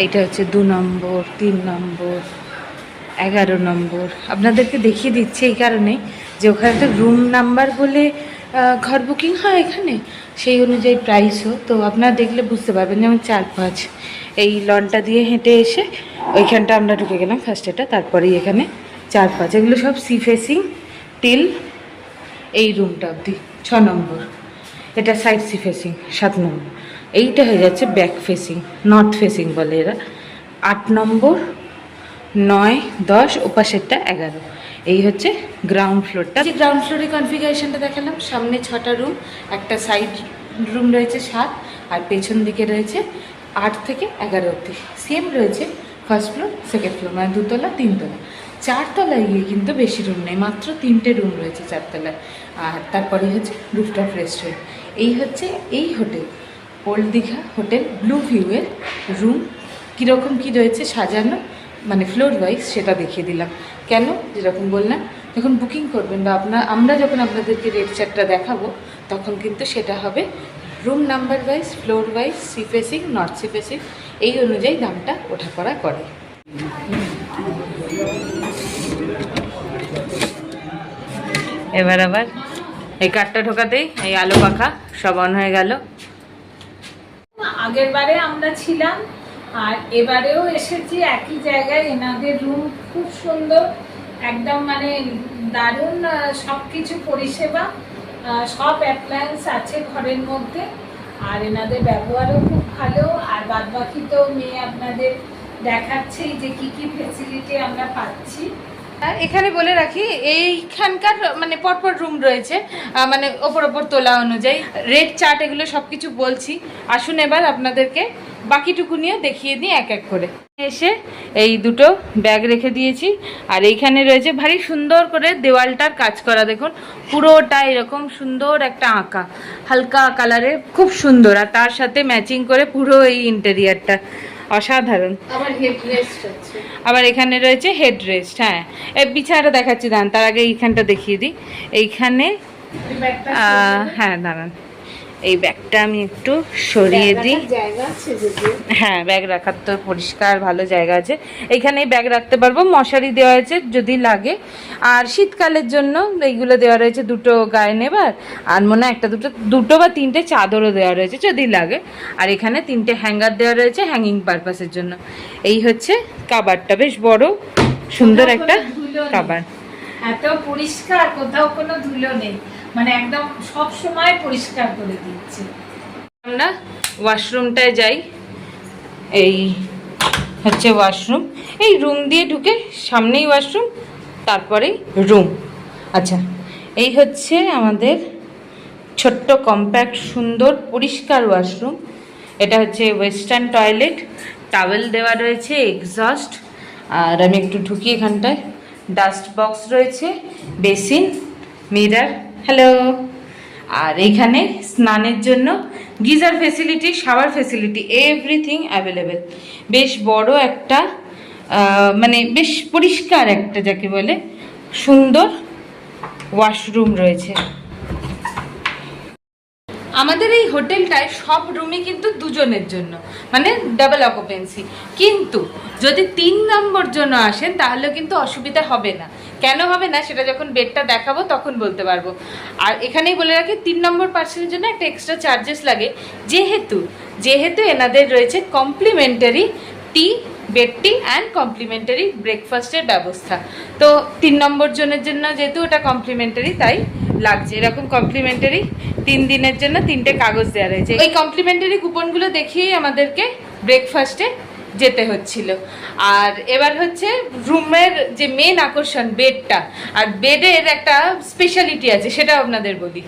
এইটা হচ্ছে 2 নম্বর, 3 নম্বর, 11 নম্বর। আপনাদেরকে দেখিয়ে দিচ্ছি এই কারণে যে ওখানে তো রুম নাম্বার বলে ঘর বুকিং হয় এখানে, সেই অনুযায়ী প্রাইসও তো আপনারা দেখলে বুঝতে পারবেন। যেমন 4-5 এই লনটা দিয়ে হেঁটে এসে ওইখানটা আমরা ঢুকে গেলাম ফার্স্ট, এটা তারপরেই এখানে 4-5 এগুলো সব সি ফেসিং টিল এই রুমটা অবধি 6 নম্বর। এটা সাইড সি ফেসিং 7 নম্বর। এইটা হয়ে যাচ্ছে ব্যাক ফেসিং, নর্থ ফেসিং বলে এরা 8 নম্বর, 9, 10, ওপাশেরটা 11। এই হচ্ছে গ্রাউন্ড ফ্লোরটা। যে গ্রাউন্ড ফ্লোরে কনফিগারেশনটা দেখালাম, সামনে 6টা রুম, একটা সাইড রুম রয়েছে 7, আর পেছন দিকে রয়েছে 8 থেকে 11 অবধি। সেম রয়েছে ফার্স্ট ফ্লোর সেকেন্ড ফ্লোর, মানে 2 তলা 3 তলা। 4 তলায় গিয়ে কিন্তু বেশি রুম নেই, মাত্র 3টে রুম রয়েছে 4 তলায়। আর তারপরে হচ্ছে রুফটপ রেস্টুরেন্ট। এই হচ্ছে এই hotel old Digha hotel blue ভিউয়ের রুম। কীরকম কী রয়েছে সাজানো মানে ফ্লোর ওয়াইজ সেটা দেখিয়ে দিলাম। কেন, যেরকম বললাম, যখন বুকিং করবেন বা আমরা যখন আপনাদেরকে রেট চার্টটা দেখাবো তখন কিন্তু সেটা হবে room number wise, floor wise, sea facing, North sea facing, এই অনুযায়ী দামটা ওঠাপড়া করে। এবার আবার এই কাঠটা ঢোকাতেই এই আলো পাখা সব অন হয়ে গেল। আগের বারে আমরা ছিলাম আর এবারেও এসেছি একই জায়গায়। এনাদের রুম খুব সুন্দর, একদম মানে দারুণ সব কিছু পরিষেবা, সব অ্যাপ্লায়েন্স আছে ঘরের মধ্যে। আর এনাদের ব্যবহারও খুব ভালো। আর বাদবাকি তো মেয়ে আপনাদের দেখাচ্ছেই যে কি কি ফেসিলিটি আমরা পাচ্ছি। এখানে বলে রাখি এইখানকার মানে পরপর রুম রয়েছে, মানে ওপর তোলা অনুযায়ী রেট চার্ট এগুলো সব কিছু বলছি। আসুন এবার আপনাদেরকে বাকিটুকু নিয়ে দেখিয়ে দিই এক এক করে। এসে এই দুটো ব্যাগ রেখে দিয়েছি, আর এইখানে রয়েছে ভারী সুন্দর করে দেওয়ালটার কাজ করা, দেখুন পুরোটা এরকম সুন্দর একটা আঁকা, হালকা কালারে খুব সুন্দর। আর তার সাথে ম্যাচিং করে পুরো এই ইন্টেরিয়ারটা অসাধারণ। আবার এখানে রয়েছে হেডরেস্ট। হ্যাঁ, এই বিছানাটা দেখাচ্ছি, দাঁড়ান তার আগে এইখানটা দেখিয়ে দিই। এইখানে হ্যাঁ দাঁড়ান, এই ব্যাগটা আমি একটু সরিয়ে দিই। হ্যাঁ, ব্যাগ রাখার তো পরিষ্কার ভালো জায়গা আছে। এইখানে ব্যাগ রাখতে পারবো, মশারি দেওয়া হয়েছে যদি লাগে। আর শীতকালের জন্য এইগুলো দেওয়া রয়েছে, দুটো গায়ে নেবার, আর মনে হয় দুটো বা 3টে চাদরও দেওয়া রয়েছে যদি লাগে। আর এখানে 3টে হ্যাঙ্গার দেওয়া রয়েছে হ্যাঙ্গিং পারপাসের জন্য। এই হচ্ছে কাবারটা, বেশ বড় সুন্দর একটা কাবার। এত পরিষ্কার, কোথাও কোনো ধুলো নেই, মানে একদম সব সময় পরিষ্কার করে দিচ্ছে। আমরা ওয়াশরুমটায় যাই। এই হচ্ছে ওয়াশরুম, এই রুম দিয়ে ঢুকে সামনেই ওয়াশরুম, তারপরেই রুম। আচ্ছা, এই হচ্ছে আমাদের ছোট্ট কম্প্যাক্ট সুন্দর পরিষ্কার ওয়াশরুম। এটা হচ্ছে ওয়েস্টার্ন টয়লেট, টাওয়েল দেওয়া রয়েছে, এক্সস্ট। আর আমি একটু ঢুকি, এখানটায় ডাস্ট বক্স রয়েছে, বেসিন, মিরার, হ্যালো। আর এইখানে স্নানের জন্য geyser facility, shower facility, everything available. বেশ বড় একটা মানে বেশ পরিষ্কার একটা যাকে বলে সুন্দর ওয়াশরুম রয়েছে। আমাদের এই হোটেলটায় সব রুমই কিন্তু দুজনের জন্য, মানে ডাবল অকুপেন্সি। কিন্তু যদি 3 নম্বর জন্য আসেন তাহলে কিন্তু অসুবিধা হবে না। কেন হবে না সেটা যখন বেডটা দেখাবো তখন বলতে পারবো। আর এখানেই বলে রাখি, 3 নম্বর পার্সনের জন্য একটা এক্সট্রা চার্জেস লাগে, যেহেতু এনাদের রয়েছে complimentary tea, bed tea and complimentary ব্রেকফাস্টের ব্যবস্থা। তো 3 নম্বর জনের জন্য যেহেতু ওটা কমপ্লিমেন্টারি তাই লাগছে। এরকম কমপ্লিমেন্টারি 3 দিনের জন্য 3টে কাগজ দেওয়া রয়েছে। এই কমপ্লিমেন্টারি কুপনগুলো দেখিয়েই আমাদেরকে ব্রেকফাস্টে যেতে হচ্ছিল। আর এবার হচ্ছে রুমের যে মেন আকর্ষণ বেডটা, আর বেডের একটা স্পেশালিটি আছে সেটাও আপনাদের বলি।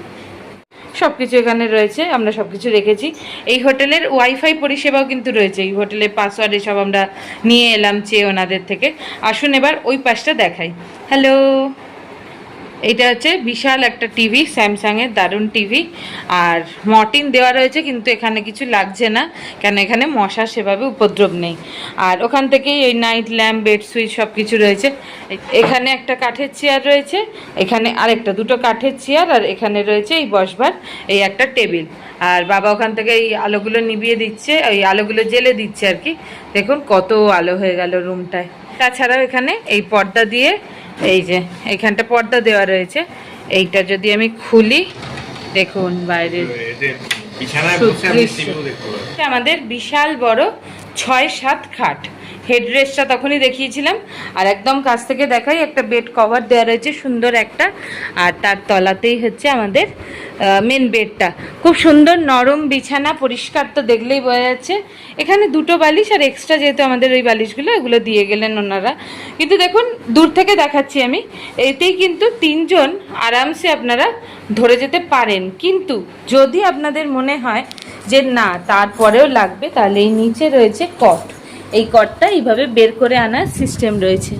সব কিছু এখানে রয়েছে, আমরা সব কিছু রেখেছি। এই হোটেলের ওয়াইফাই পরিষেবাও কিন্তু রয়েছে। এই হোটেলের পাসওয়ার্ড এসব আমরা নিয়ে এলাম চেয়ে ওনাদের থেকে। আসুন এবার ওই পাশটা দেখাই। হ্যালো, এটা হচ্ছে বিশাল একটা টিভি, স্যামসাংয়ের দারুণ টিভি। আর মর্টিন দেওয়া রয়েছে, কিন্তু এখানে কিছু লাগছে না, কেন এখানে মশা সেভাবে উপদ্রব নেই। আর ওখান থেকেই এই নাইট ল্যাম্প, বেড সুইচ সব কিছু রয়েছে। এখানে একটা কাঠের চেয়ার রয়েছে, এখানে আরেকটা, দুটো কাঠের চেয়ার, আর এখানে রয়েছে এই বসবার এই একটা টেবিল। আর বাবা ওখান থেকে এই আলোগুলো নিভিয়ে দিচ্ছে, এই আলোগুলো জ্বেলে দিচ্ছে আর কি। দেখুন কত আলো হয়ে গেল রুমটায়। তাছাড়াও এখানে এই পর্দা দিয়ে, এই যে এইখানটা পর্দা দেওয়া রয়েছে, এইটা যদি আমি খুলি দেখুন বাইরের এদের বিছানায় বসে আমি সুদৃশ্য। টিভিও দেখতে পারি। আমাদের বিশাল বড় 6-7 খাট, হেডরেস্টটা তখনই দেখিয়েছিলাম। আর একদম কাছ থেকে দেখাই, একটা বেড কভার দেওয়া রয়েছে সুন্দর একটা, আর তার তলাতেই হচ্ছে আমাদের মেন বেডটা। খুব সুন্দর নরম বিছানা, পরিষ্কার তো দেখলেই বোঝা যাচ্ছে। এখানে 2টো বালিশ আর এক্সট্রা যেহেতু আমাদের ওই বালিশগুলো এগুলো দিয়ে গেলেন ওনারা। কিন্তু দেখুন দূর থেকে দেখাচ্ছি আমি, এতেই কিন্তু 3 জন আরামসে আপনারা ধরে যেতে পারেন। কিন্তু যদি আপনাদের মনে হয় যে না তারপরেও লাগবে, তাহলে এই নিচে রয়েছে কট। এই কটটা এইভাবে বের করে আনার সিস্টেম রয়েছে,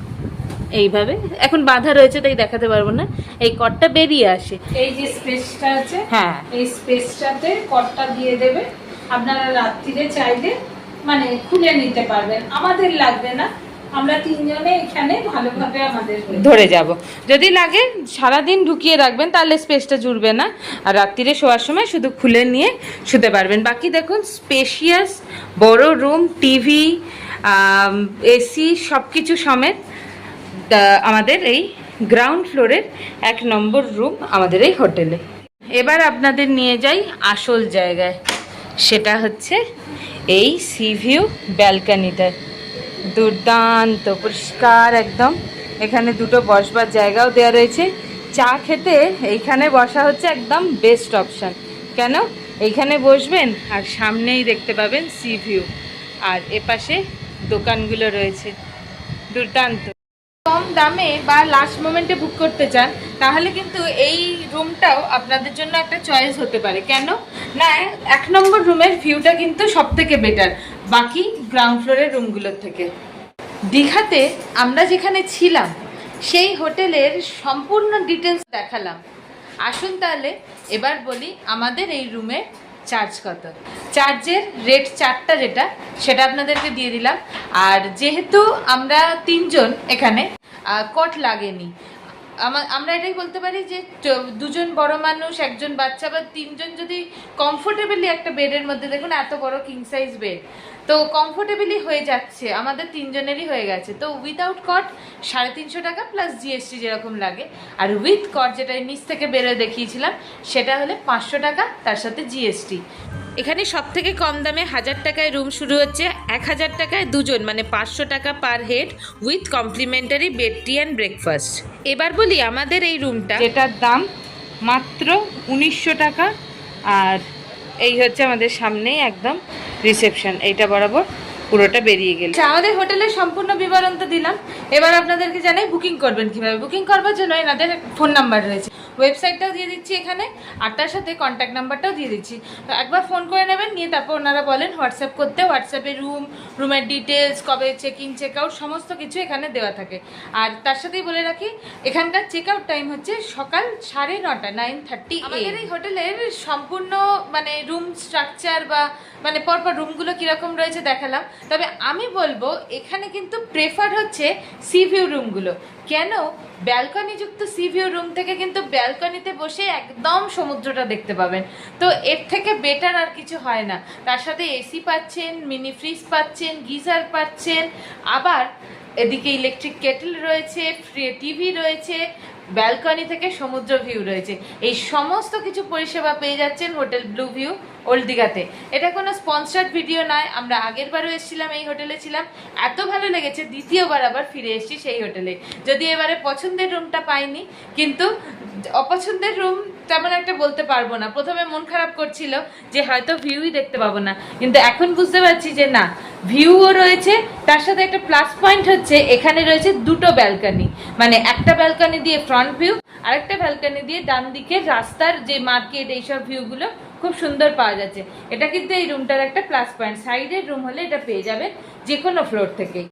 এইভাবে এখন বাঁধা রয়েছে তাই দেখাতে পারবো না, এই কটটা বেরিয়ে আসে। এই যে স্পেসটা আছে, হ্যাঁ, এই স্পেসটাতে কটটা দিয়ে দেবে। আপনারা রাত্রিরে চাইলে মানে খুলে নিতে পারবেন, আমাদের লাগবে না, আমরা 3 জনে এখানে ভালোভাবে আমাদের হয়ে যাবে। ধরে যাব। যদি লাগে সারাদিন ঢুকিয়ে রাখবেন তাহলে স্পেসটা জুড়বে না, আর রাত্রিরে শোয়ার সময় শুধু খুলে নিয়ে শুতে পারবেন। বাকি দেখুন স্পেশিয়াস বড় রুম, টিভি, এসি সব কিছু সমেত আমাদের এই গ্রাউন্ড ফ্লোরের 1 নম্বর রুম আমাদের এই হোটেলে। এবার আপনাদের নিয়ে যাই আসল জায়গায়, সেটা হচ্ছে এই সি ভিউ ব্যালকানিটা। দুর্দান্ত পরিষ্কার একদম। এখানে 2টো বসবার জায়গাও দেওয়া রয়েছে। চা খেতে এইখানে বসা হচ্ছে একদম বেস্ট অপশান। কেন, এইখানে বসবেন আর সামনেই দেখতে পাবেন সি ভিউ, আর এপাশে দোকানগুলো রয়েছে। দুর্দান্ত। কম দামে বা লাস্ট মোমেন্টে বুক করতে চান তাহলে কিন্তু এই রুমটাও আপনাদের জন্য একটা চয়েস হতে পারে। কেন না, 1 নম্বর রুমের ভিউটা কিন্তু সব থেকে বেটার বাকি গ্রাউন্ড ফ্লোরের রুমগুলোর থেকে। দীঘাতে আমরা যেখানে ছিলাম সেই হোটেলের সম্পূর্ণ ডিটেলস দেখালাম। আসুন তাহলে এবার বলি আমাদের এই রুমে চার্জ কত। চার্জের রেট 4টা যেটা সেটা আপনাদেরকে দিয়ে দিলাম। আর যেহেতু আমরা 3 জন এখানে, কট লাগেনি। আমরা এটাই বলতে পারি যে 2 জন বড় মানুষ, 1 জন বাচ্চা বা 3 জন যদি কমফোর্টেবলি একটা বেডের মধ্যে, দেখুন এত বড় কিং সাইজ বেড, তো কমফোর্টেবলি হয়ে যাচ্ছে, আমাদের 3 জনেরই হয়ে গেছে। তো উইদাউট কট 350 টাকা প্লাস জিএসটি যেরকম লাগে, আর উইথ কট যেটা নিচ থেকে বেরোয় দেখিয়েছিলাম সেটা হলে 500 টাকা, তার সাথে জিএসটি। এখানে সব থেকে কম দামে 1000 টাকায় রুম শুরু হচ্ছে, 1000 টাকায় 2 জন মানে 500 টাকা per head with complimentary bed tea and breakfast. এবার বলি আমাদের এই রুমটা, যেটার দাম মাত্র 1900 টাকা। আর এই হচ্ছে আমাদের সামনেই একদম রিসেপশন, এইটা বরাবর পুরোটা বেরিয়ে গেল। আমাদের হোটেলের সম্পূর্ণ বিবরণ তো দিলাম, এবার আপনাদেরকে জানাই বুকিং করবেন কিভাবে। বুকিং করবার জন্য এনাদের ফোন নাম্বার রয়েছে, ওয়েবসাইটটাও দিয়ে দিচ্ছি এখানে, আর তার সাথে কন্ট্যাক্ট নাম্বারটাও দিয়ে দিচ্ছি। তো একবার ফোন করে নেবেন, নিয়ে তারপর ওনারা বলেন হোয়াটসঅ্যাপ করতে। হোয়াটসঅ্যাপে রুমের ডিটেলস, কবে চেক ইন চেক আউট সমস্ত কিছু এখানে দেওয়া থাকে। আর তার সাথেই বলে রাখি এখানকার চেক আউট টাইম হচ্ছে সকাল 9:30 9:30। আমাদের এই হোটেলের সম্পূর্ণ মানে রুম স্ট্রাকচার বা মানে পরপর রুমগুলো কীরকম রয়েছে দেখালাম। তবে আমি বলবো এখানে কিন্তু প্রেফার হচ্ছে সি ভিউ রুমগুলো। কেন, ব্যালকনিযুক্ত সি ভিউ রুম থেকে কিন্তু ব্যালকনিতে বসে একদম সমুদ্রটা দেখতে পাবেন। তো এর থেকে বেটার আর কিছু হয় না। তার সাথে এসি পাচ্ছেন, মিনি ফ্রিজ পাচ্ছেন, গিজার পাচ্ছেন, আবার এদিকে ইলেকট্রিক কেটল রয়েছে, ফ্রি টিভি রয়েছে, ব্যালকনি থেকে সমুদ্র ভিউ রয়েছে। এই সমস্ত কিছু পরিষেবা পেয়ে যাচ্ছেন হোটেল ব্লু ভিউ ওল্ড দীঘাতে। এটা কোনো স্পন্সার্ড ভিডিও নয়, আমরা আগের বারও এসেছিলাম, এই হোটেলে ছিলাম, এত ভালো লেগেছে দ্বিতীয়বার আবার ফিরে এসেছি সেই হোটেলে। যদি এবারে পছন্দের রুমটা পাইনি, কিন্তু অপছন্দের রুম তেমন একটা বলতে পারবো না। প্রথমে মন খারাপ করছিল যে হয়তো ভিউই দেখতে পাবো না, কিন্তু এখন বুঝতে পারছি যে না, ভিউও রয়েছে, তার সাথে একটা প্লাস পয়েন্ট হচ্ছে এখানে রয়েছে 2টো ব্যালকনি, মানে একটা ব্যালকনি দিয়ে ফ্রন্ট ভিউ, আরেকটা ব্যালকনি দিয়ে ডান দিকে রাস্তার যে মার্কেট এইসব ভিউগুলো খুব সুন্দর পাওয়া যাচ্ছে। এটা কিন্তু এই রুমটার একটা প্লাস পয়েন্ট। সাইডের রুম হলে এটা পেয়ে যাবে যে কোনো ফ্লোর থেকেই।